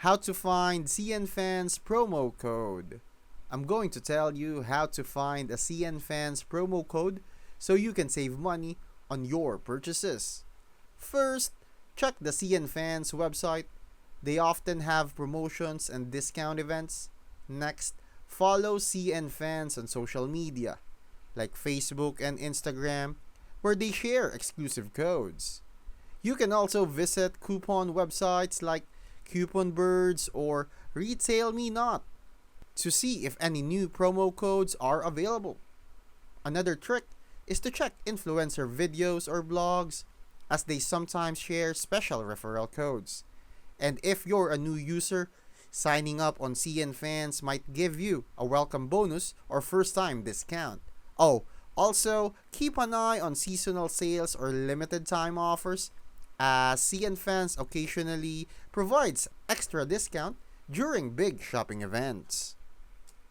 How to find Cnfans promo code. I'm going to tell you how to find a Cnfans promo code so you can save money on your purchases. First, check the Cnfans website. They often have promotions and discount events. Next, follow Cnfans on social media like Facebook and Instagram where they share exclusive codes. You can also visit coupon websites like Coupon Birds or Retail Me Not to see if any new promo codes are available. Another trick is to check influencer videos or blogs as they sometimes share special referral codes. And if you're a new user, signing up on Cnfans might give you a welcome bonus or first time discount. Oh, also keep an eye on seasonal sales or limited time offers as Cnfans occasionally provides extra discount during big shopping events.